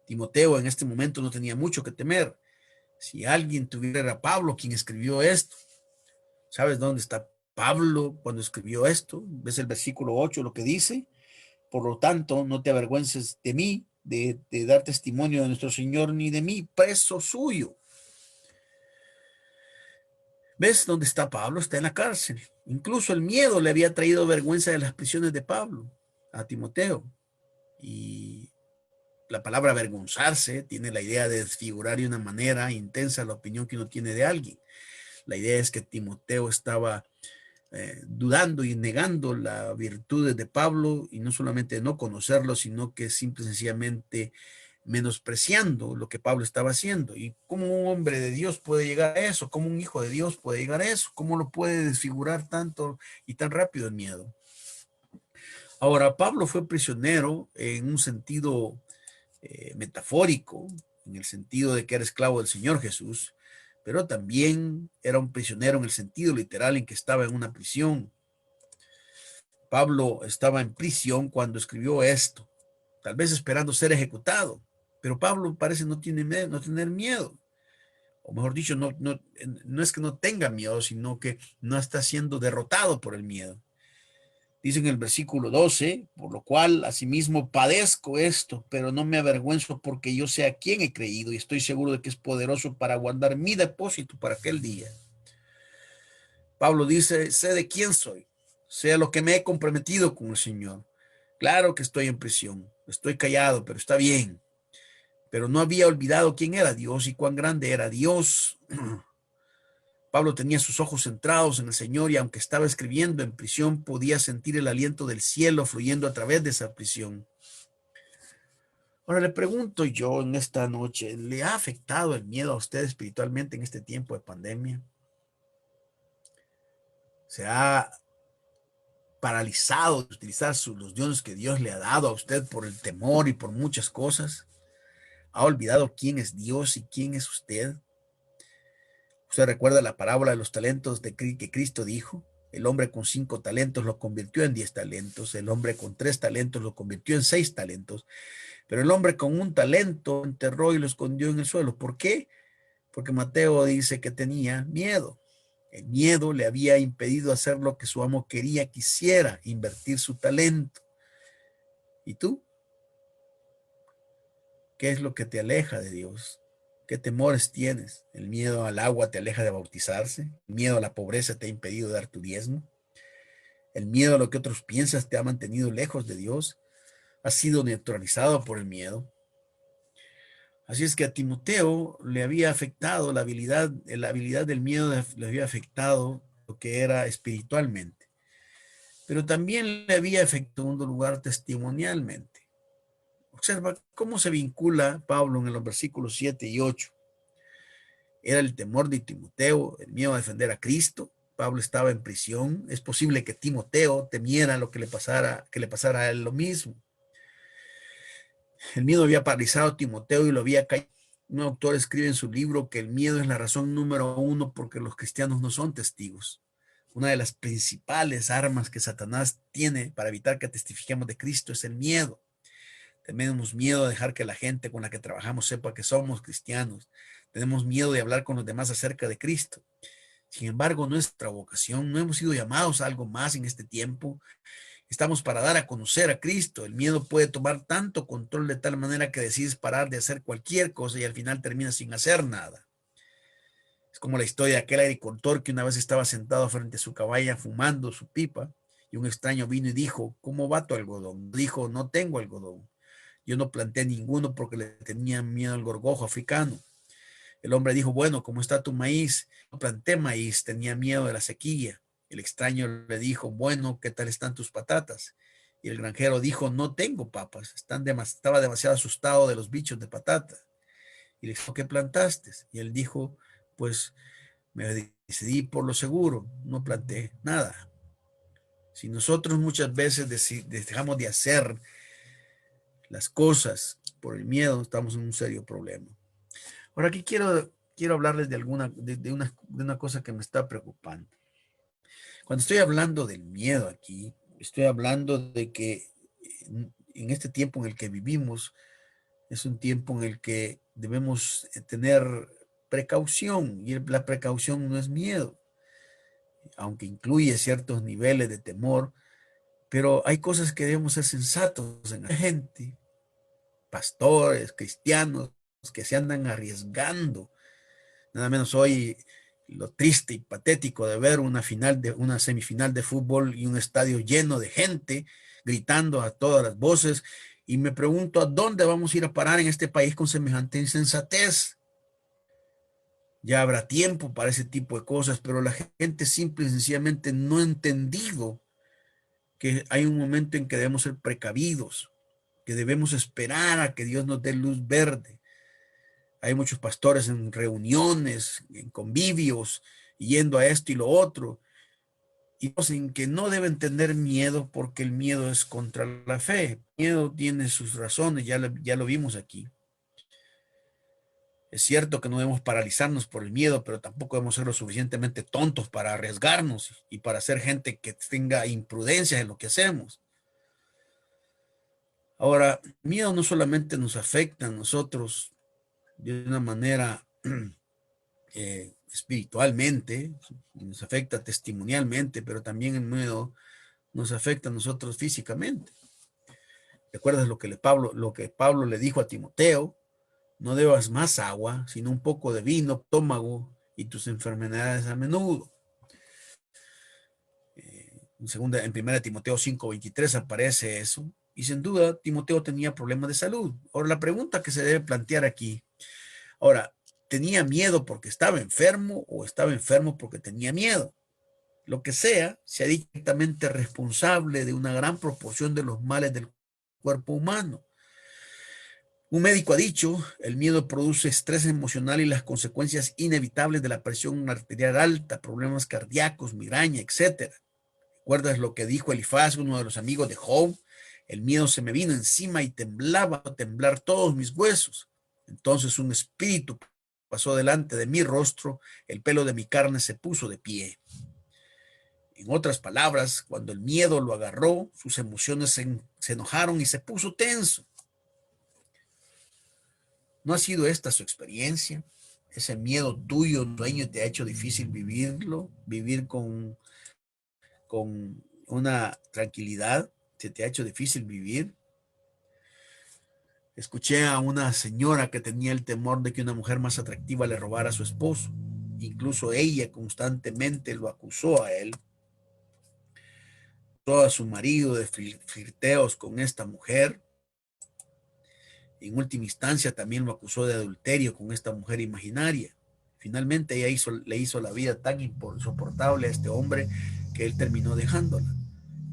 Timoteo en este momento no tenía mucho que temer. Si alguien tuviera a Pablo quien escribió esto, ¿sabes dónde está Pablo cuando escribió esto? ¿Ves el versículo 8 lo que dice? Por lo tanto, no te avergüences de mí, de dar testimonio de nuestro Señor, ni de mí, preso suyo. ¿Ves dónde está Pablo? Está en la cárcel. Incluso el miedo le había traído vergüenza de las prisiones de Pablo a Timoteo. Y la palabra avergonzarse tiene la idea de desfigurar de una manera intensa la opinión que uno tiene de alguien. La idea es que Timoteo estaba dudando y negando las virtudes de Pablo, y no solamente no conocerlo, sino que simple y sencillamente menospreciando lo que Pablo estaba haciendo. ¿Y cómo un hombre de Dios puede llegar a eso? ¿Cómo un hijo de Dios puede llegar a eso? ¿Cómo lo puede desfigurar tanto y tan rápido el miedo? Ahora, Pablo fue prisionero en un sentido metafórico, en el sentido de que era esclavo del Señor Jesús, pero también era un prisionero en el sentido literal en que estaba en una prisión. Pablo estaba en prisión cuando escribió esto, tal vez esperando ser ejecutado, pero Pablo parece no tener miedo, o mejor dicho, no es que no tenga miedo, sino que no está siendo derrotado por el miedo. Dice en el versículo 12, por lo cual asimismo padezco esto, pero no me avergüenzo porque yo sé a quién he creído y estoy seguro de que es poderoso para guardar mi depósito para aquel día. Pablo dice, sé de quién soy, sé a lo que me he comprometido con el Señor. Claro que estoy en prisión, estoy callado, pero está bien. Pero no había olvidado quién era Dios y cuán grande era Dios. Pablo tenía sus ojos centrados en el Señor y aunque estaba escribiendo en prisión, podía sentir el aliento del cielo fluyendo a través de esa prisión. Ahora le pregunto yo en esta noche, ¿le ha afectado el miedo a usted espiritualmente en este tiempo de pandemia? ¿Se ha paralizado de utilizar los dones que Dios le ha dado a usted por el temor y por muchas cosas? ¿Ha olvidado quién es Dios y quién es usted? ¿Usted recuerda la parábola de los talentos que Cristo dijo? El hombre con 5 talentos lo convirtió en 10 talentos, el hombre con 3 talentos lo convirtió en 6 talentos, pero el hombre con 1 talento enterró y lo escondió en el suelo. ¿Por qué? Porque Mateo dice que tenía miedo. El miedo le había impedido hacer lo que su amo quería que hiciera, invertir su talento. ¿Y tú? ¿Qué es lo que te aleja de Dios? ¿Qué temores tienes? ¿El miedo al agua te aleja de bautizarse? ¿El miedo a la pobreza te ha impedido dar tu diezmo? ¿El miedo a lo que otros piensas te ha mantenido lejos de Dios? ¿Has sido neutralizado por el miedo? Así es que a Timoteo le había afectado la habilidad del miedo le había afectado lo que era espiritualmente, pero también le había afectado en un lugar testimonialmente. Observa cómo se vincula Pablo en los versículos 7 y 8. Era el temor de Timoteo, el miedo a defender a Cristo. Pablo estaba en prisión. Es posible que Timoteo temiera lo que le pasara a él lo mismo. El miedo había paralizado a Timoteo y lo había caído. Un autor escribe en su libro que el miedo es la razón número 1 porque los cristianos no son testigos. Una de las principales armas que Satanás tiene para evitar que testifiquemos de Cristo es el miedo. Tenemos miedo de dejar que la gente con la que trabajamos sepa que somos cristianos. Tenemos miedo de hablar con los demás acerca de Cristo. Sin embargo, nuestra vocación, no hemos sido llamados a algo más en este tiempo. Estamos para dar a conocer a Cristo. El miedo puede tomar tanto control de tal manera que decides parar de hacer cualquier cosa y al final terminas sin hacer nada. Es como la historia de aquel agricultor que una vez estaba sentado frente a su cabaña fumando su pipa y un extraño vino y dijo, ¿cómo va tu algodón? Dijo, no tengo algodón. Yo no planté ninguno porque le tenía miedo al gorgojo africano. El hombre dijo, bueno, ¿cómo está tu maíz? No planté maíz, tenía miedo de la sequía. El extraño le dijo, bueno, ¿qué tal están tus patatas? Y el granjero dijo, no tengo papas, estaba demasiado asustado de los bichos de patata. Y le dijo, ¿qué plantaste? Y él dijo, pues me decidí por lo seguro, no planté nada. Si nosotros muchas veces dejamos de hacer las cosas por el miedo, estamos en un serio problema. Ahora aquí quiero hablarles de una cosa que me está preocupando. Cuando estoy hablando del miedo aquí, estoy hablando de que en este tiempo en el que vivimos es un tiempo en el que debemos tener precaución y la precaución no es miedo, aunque incluye ciertos niveles de temor, pero hay cosas que debemos ser sensatos en la gente, pastores, cristianos que se andan arriesgando. Nada menos hoy lo triste y patético de ver una semifinal de fútbol y un estadio lleno de gente gritando a todas las voces Y me pregunto, ¿a dónde vamos a ir a parar en este país con semejante insensatez? Ya habrá tiempo para ese tipo de cosas, pero la gente simple y sencillamente no ha entendido que hay un momento en que debemos ser precavidos, que debemos esperar a que Dios nos dé luz verde. Hay muchos pastores en reuniones, en convivios, yendo a esto y lo otro, y en que no deben tener miedo porque el miedo es contra la fe. El miedo tiene sus razones, ya lo vimos aquí. Es cierto que no debemos paralizarnos por el miedo, pero tampoco debemos ser lo suficientemente tontos para arriesgarnos y para ser gente que tenga imprudencia en lo que hacemos. Ahora, el miedo no solamente nos afecta a nosotros de una manera espiritualmente, nos afecta testimonialmente, pero también el miedo nos afecta a nosotros físicamente. ¿Recuerdas lo que Pablo le dijo a Timoteo? No bebas más agua, sino un poco de vino, estómago y tus enfermedades a menudo. En 1 Timoteo 5:23 aparece eso. Y sin duda, Timoteo tenía problemas de salud. Ahora, la pregunta que se debe plantear aquí, ahora, ¿tenía miedo porque estaba enfermo o estaba enfermo porque tenía miedo? Lo que sea directamente responsable de una gran proporción de los males del cuerpo humano. Un médico ha dicho, el miedo produce estrés emocional y las consecuencias inevitables de la presión arterial alta, problemas cardíacos, migraña, etcétera. ¿Recuerdas lo que dijo Elifaz, uno de los amigos de Job? El miedo se me vino encima y temblaba a temblar todos mis huesos. Entonces un espíritu pasó delante de mi rostro, el pelo de mi carne se puso de pie. En otras palabras, cuando el miedo lo agarró, sus emociones se enojaron y se puso tenso. ¿No ha sido esta su experiencia? Ese miedo tuyo, dueño, te ha hecho difícil vivirlo, vivir con una tranquilidad, se te ha hecho difícil vivir. Escuché a una señora que tenía el temor de que una mujer más atractiva le robara a su esposo. Incluso ella constantemente lo acusó a él, acusó a su marido de flirteos con esta mujer. En última instancia también lo acusó de adulterio con esta mujer imaginaria. Finalmente ella le hizo la vida tan insoportable a este hombre que él terminó dejándola.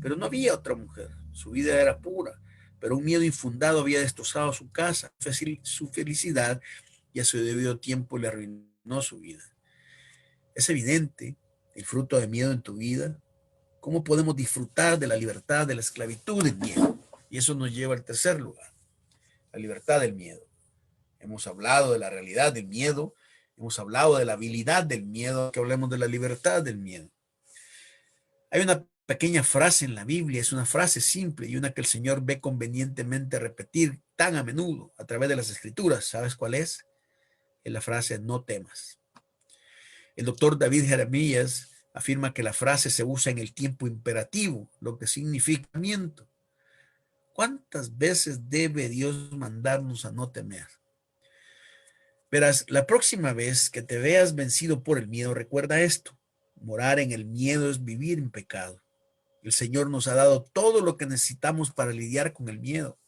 Pero no había otra mujer, su vida era pura, pero un miedo infundado había destrozado su casa, su felicidad, y a su debido tiempo le arruinó su vida. Es evidente el fruto de miedo en tu vida. ¿Cómo podemos disfrutar de la libertad de la esclavitud del miedo? Y eso nos lleva al tercer lugar, la libertad del miedo. Hemos hablado de la realidad del miedo, hemos hablado de la habilidad del miedo, que hablemos de la libertad del miedo. Hay una pequeña frase en la Biblia, es una frase simple y una que el Señor ve convenientemente repetir tan a menudo a través de las Escrituras. ¿Sabes cuál es? Es la frase no temas. El doctor David Jeremías afirma que la frase se usa en el tiempo imperativo, lo que significa miento. ¿Cuántas veces debe Dios mandarnos a no temer? Verás, la próxima vez que te veas vencido por el miedo, recuerda esto. Morar en el miedo es vivir en pecado. El Señor nos ha dado todo lo que necesitamos para lidiar con el miedo.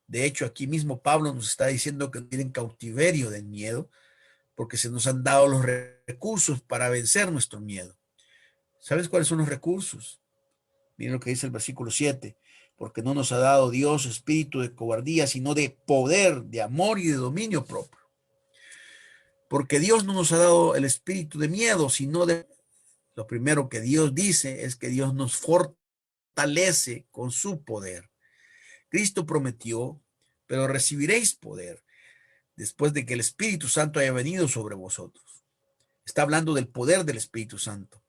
De hecho, aquí mismo Pablo nos está diciendo que tienen cautiverio del miedo porque se nos han dado los recursos para vencer nuestro miedo. ¿Sabes cuáles son los recursos? Miren lo que dice el versículo 7. Porque no nos ha dado Dios espíritu de cobardía, sino de poder, de amor y de dominio propio. Porque Dios no nos ha dado el espíritu de miedo, sino de... Lo primero que Dios dice es que Dios nos fortalece con su poder. Cristo prometió, pero recibiréis poder después de que el Espíritu Santo haya venido sobre vosotros. Está hablando del poder del Espíritu Santo.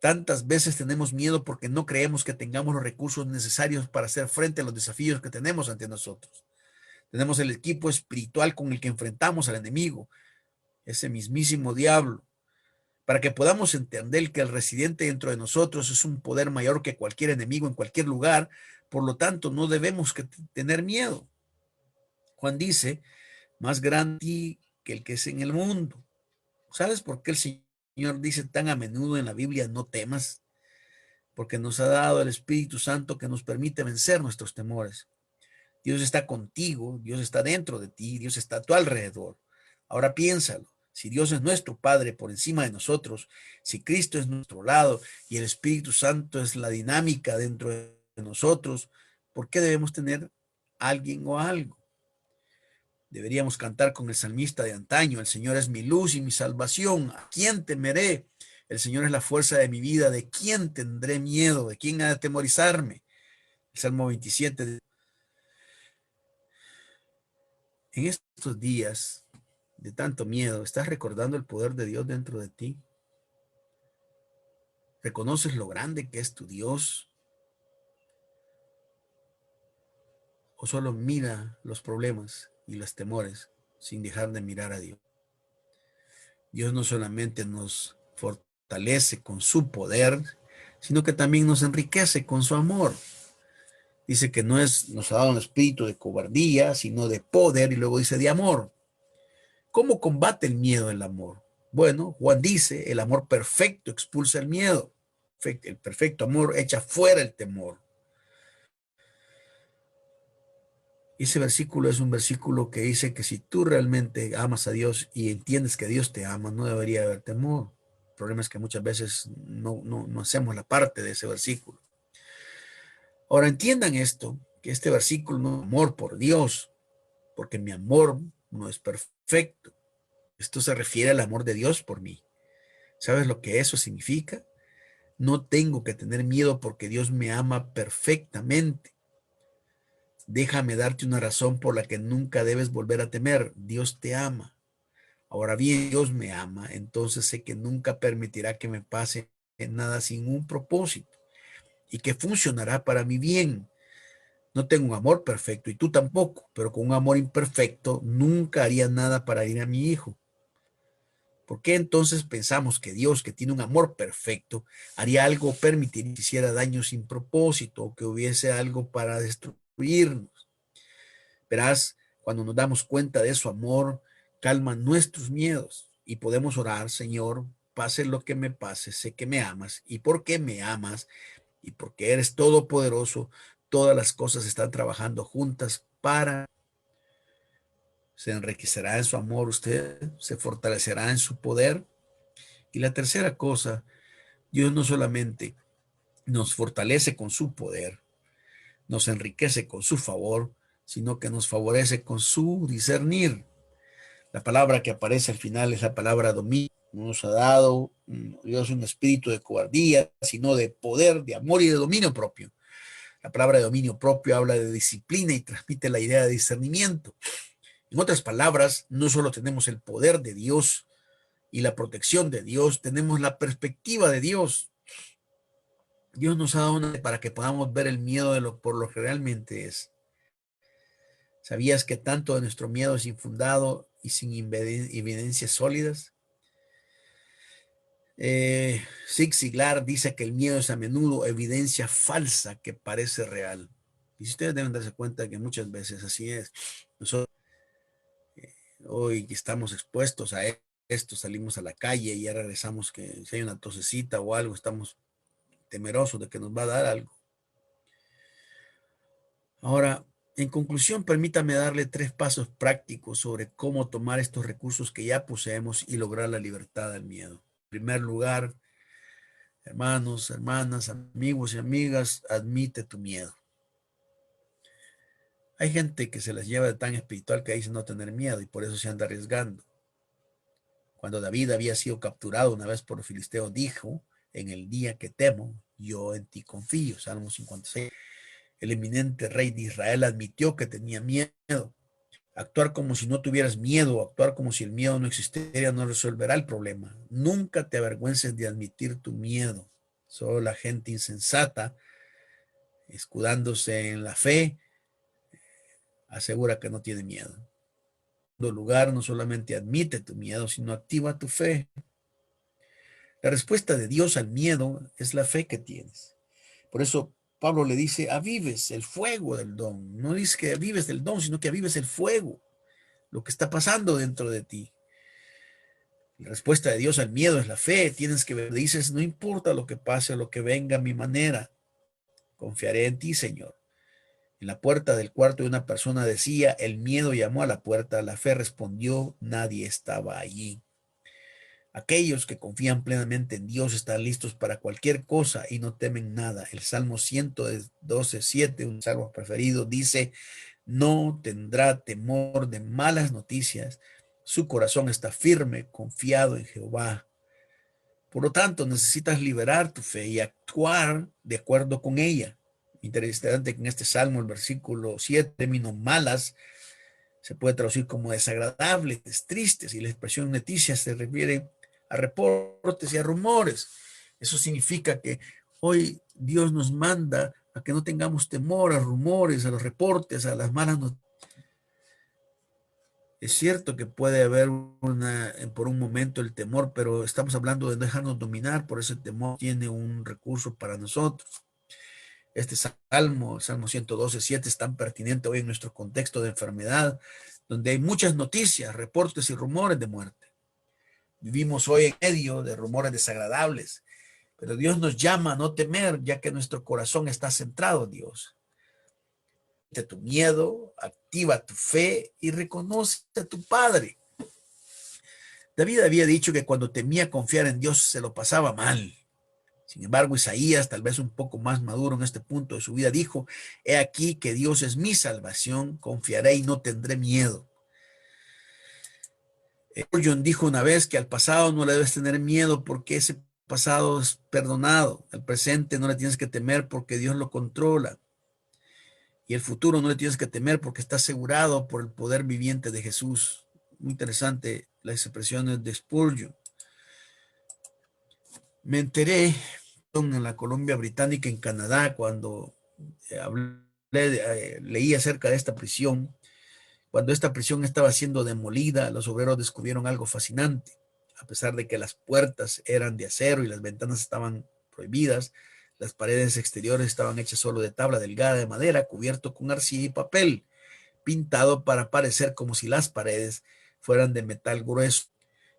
Tantas veces tenemos miedo porque no creemos que tengamos los recursos necesarios para hacer frente a los desafíos que tenemos ante nosotros. Tenemos el equipo espiritual con el que enfrentamos al enemigo, ese mismísimo diablo, para que podamos entender que el residente dentro de nosotros es un poder mayor que cualquier enemigo en cualquier lugar. Por lo tanto, no debemos tener miedo. Juan dice, más grande que el que es en el mundo. ¿Sabes por qué el Señor dice tan a menudo en la Biblia, no temas? Porque nos ha dado el Espíritu Santo que nos permite vencer nuestros temores. Dios está contigo, Dios está dentro de ti, Dios está a tu alrededor. Ahora piénsalo. Si Dios es nuestro Padre por encima de nosotros, si Cristo es nuestro lado y el Espíritu Santo es la dinámica dentro de nosotros, ¿por qué debemos tener alguien o algo? Deberíamos cantar con el salmista de antaño: el Señor es mi luz y mi salvación, ¿a quién temeré? El Señor es la fuerza de mi vida, ¿de quién tendré miedo? ¿De quién ha de atemorizarme? El Salmo 27. En estos días de tanto miedo, ¿estás recordando el poder de Dios dentro de ti? ¿Reconoces lo grande que es tu Dios? ¿O solo mira los problemas y los temores sin dejar de mirar a Dios? Dios no solamente nos fortalece con su poder, sino que también nos enriquece con su amor. Dice que nos ha dado un espíritu de cobardía, sino de poder, y luego dice de amor. ¿Cómo combate el miedo el amor? Bueno, Juan dice: el amor perfecto expulsa el miedo. El perfecto amor echa fuera el temor. Ese versículo es un versículo que dice que si tú realmente amas a Dios y entiendes que Dios te ama, no debería haber temor. El problema es que muchas veces no hacemos la parte de ese versículo. Ahora entiendan esto, que este versículo no es amor por Dios, porque mi amor no es perfecto. Esto se refiere al amor de Dios por mí. ¿Sabes lo que eso significa? No tengo que tener miedo porque Dios me ama perfectamente. Déjame darte una razón por la que nunca debes volver a temer. Dios te ama. Ahora bien, Dios me ama, entonces sé que nunca permitirá que me pase nada sin un propósito y que funcionará para mi bien. No tengo un amor perfecto y tú tampoco, pero con un amor imperfecto nunca haría nada para ir a mi hijo. ¿Por qué entonces pensamos que Dios, que tiene un amor perfecto, haría algo o permitiría que hiciera daño sin propósito o que hubiese algo para destruirnos? Verás, cuando nos damos cuenta de su amor, calma nuestros miedos y podemos orar: Señor, pase lo que me pase, sé que me amas, y porque me amas y porque eres todopoderoso, todas las cosas están trabajando juntas para... Se enriquecerá en su amor usted, se fortalecerá en su poder. Y la tercera cosa, Dios no solamente nos fortalece con su poder, nos enriquece con su favor, sino que nos favorece con su discernir. La palabra que aparece al final es la palabra dominio. No nos ha dado Dios un espíritu de cobardía, sino de poder, de amor y de dominio propio. La palabra de dominio propio habla de disciplina y transmite la idea de discernimiento. En otras palabras, no solo tenemos el poder de Dios y la protección de Dios, tenemos la perspectiva de Dios. Dios nos ha dado una para que podamos ver el miedo por lo que realmente es. ¿Sabías que tanto de nuestro miedo es infundado y sin evidencias sólidas? Zig Ziglar dice que el miedo es a menudo evidencia falsa que parece real. Y si ustedes deben darse cuenta que muchas veces así es. Nosotros hoy estamos expuestos a esto, salimos a la calle y ya regresamos, que si hay una tosecita o algo, estamos temerosos de que nos va a dar algo. Ahora, en conclusión, permítame darle 3 pasos prácticos sobre cómo tomar estos recursos que ya poseemos y lograr la libertad del miedo. En primer lugar, hermanos, hermanas, amigos y amigas, admite tu miedo. Hay gente que se les lleva de tan espiritual que dice no tener miedo y por eso se anda arriesgando. Cuando David había sido capturado una vez por los filisteos, dijo: en el día que temo, yo en ti confío. Salmo 56. El eminente rey de Israel admitió que tenía miedo. Actuar como si no tuvieras miedo, actuar como si el miedo no existiera, no resolverá el problema. Nunca te avergüences de admitir tu miedo. Solo la gente insensata, escudándose en la fe, asegura que no tiene miedo. En segundo lugar, no solamente admite tu miedo, sino activa tu fe. La respuesta de Dios al miedo es la fe que tienes. Por eso Pablo le dice: avives el fuego del don. No dice que avives el don, sino que avives el fuego, lo que está pasando dentro de ti. La respuesta de Dios al miedo es la fe. Tienes que ver, dices: no importa lo que pase o lo que venga a mi manera, confiaré en ti, Señor. En la puerta del cuarto de una persona decía, el miedo llamó a la puerta, la fe respondió, nadie estaba allí. Aquellos que confían plenamente en Dios están listos para cualquier cosa y no temen nada. El Salmo 112:7, un salmo preferido, dice, no tendrá temor de malas noticias. Su corazón está firme, confiado en Jehová. Por lo tanto, necesitas liberar tu fe y actuar de acuerdo con ella. Interesante que en este salmo, el versículo 7, término malas, se puede traducir como desagradables, tristes, y la expresión noticias se refiere a reportes y a rumores. Eso significa que hoy Dios nos manda a que no tengamos temor a rumores, a los reportes, a las malas noticias. Es cierto que puede haber por un momento el temor, pero estamos hablando de dejarnos dominar por ese temor. Tiene un recurso para nosotros. Este salmo, el Salmo 112:7, es tan pertinente hoy en nuestro contexto de enfermedad, donde hay muchas noticias, reportes y rumores de muerte. Vivimos hoy en medio de rumores desagradables, pero Dios nos llama a no temer, ya que nuestro corazón está centrado en Dios. Tu miedo, activa tu fe y reconoce a tu Padre. David había dicho que cuando temía confiar en Dios se lo pasaba mal. Sin embargo, Isaías, tal vez un poco más maduro en este punto de su vida, dijo, he aquí que Dios es mi salvación, confiaré y no tendré miedo. John dijo una vez que al pasado no le debes tener miedo porque ese pasado es perdonado. Al presente no le tienes que temer porque Dios lo controla. Y el futuro no le tienes que temer porque está asegurado por el poder viviente de Jesús. Muy interesante las expresiones de Spurgeon. Me enteré en la Columbia Británica, en Canadá, cuando leí acerca de esta prisión. Cuando esta prisión estaba siendo demolida, los obreros descubrieron algo fascinante. A pesar de que las puertas eran de acero y las ventanas estaban prohibidas, las paredes exteriores estaban hechas solo de tabla delgada de madera, cubierto con arcilla y papel, pintado para parecer como si las paredes fueran de metal grueso.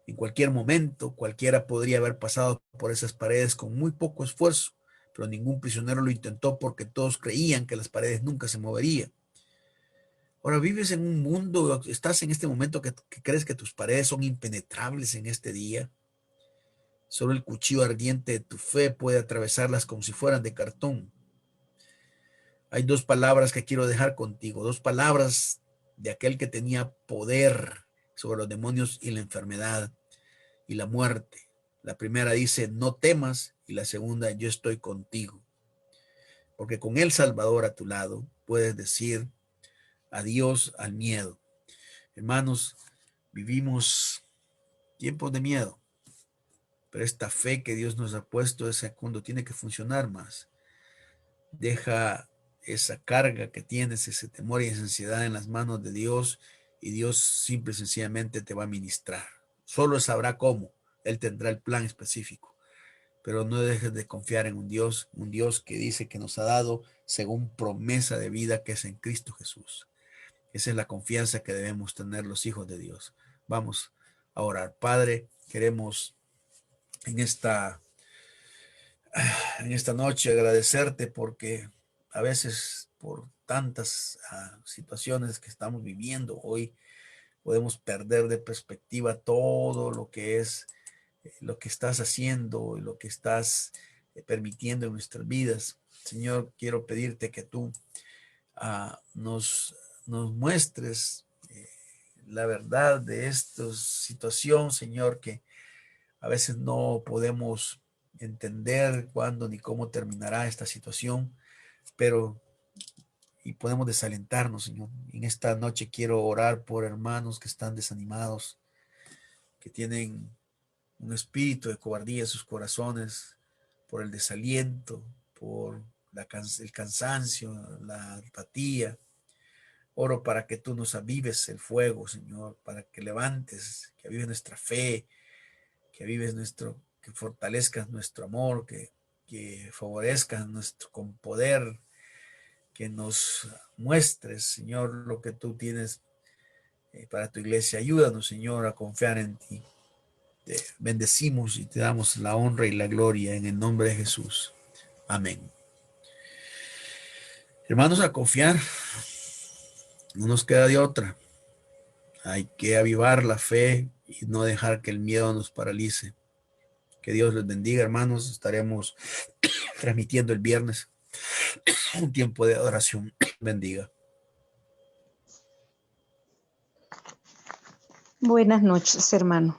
En cualquier momento, cualquiera podría haber pasado por esas paredes con muy poco esfuerzo, pero ningún prisionero lo intentó porque todos creían que las paredes nunca se moverían. Ahora vives en un mundo, estás en este momento que crees que tus paredes son impenetrables en este día. Solo el cuchillo ardiente de tu fe puede atravesarlas como si fueran de cartón. Hay dos palabras que quiero dejar contigo, dos palabras de aquel que tenía poder sobre los demonios y la enfermedad y la muerte. La primera dice, no temas, y la segunda, yo estoy contigo. Porque con el Salvador a tu lado puedes decir adiós al miedo. Hermanos, vivimos tiempos de miedo, pero esta fe que Dios nos ha puesto es cuando tiene que funcionar más. Deja esa carga que tienes, ese temor y esa ansiedad en las manos de Dios, y Dios simple y sencillamente te va a ministrar. Solo sabrá cómo. Él tendrá el plan específico. Pero no dejes de confiar en un Dios que dice que nos ha dado según promesa de vida que es en Cristo Jesús. Esa es la confianza que debemos tener los hijos de Dios. Vamos a orar. Padre, queremos en esta noche agradecerte porque a veces por tantas situaciones que estamos viviendo hoy podemos perder de perspectiva todo lo que es lo que estás haciendo y lo que estás permitiendo en nuestras vidas. Señor, quiero pedirte que tú nos muestres la verdad de esta situación, Señor, que a veces no podemos entender cuándo ni cómo terminará esta situación, pero y podemos desalentarnos, Señor. En esta noche quiero orar por hermanos que están desanimados, que tienen un espíritu de cobardía en sus corazones, por el desaliento, por el cansancio, la apatía. Oro para que tú nos avives el fuego, Señor, para que levantes, que avives nuestra fe, que avives que fortalezcas nuestro amor, que favorezcas con poder, que nos muestres, Señor, lo que tú tienes para tu iglesia. Ayúdanos, Señor, a confiar en ti. Te bendecimos y te damos la honra y la gloria en el nombre de Jesús. Amén. Hermanos, a confiar, no nos queda de otra. Hay que avivar la fe y no dejar que el miedo nos paralice. Que Dios les bendiga, hermanos. Estaremos transmitiendo el viernes un tiempo de adoración. Bendiga. Buenas noches, hermano.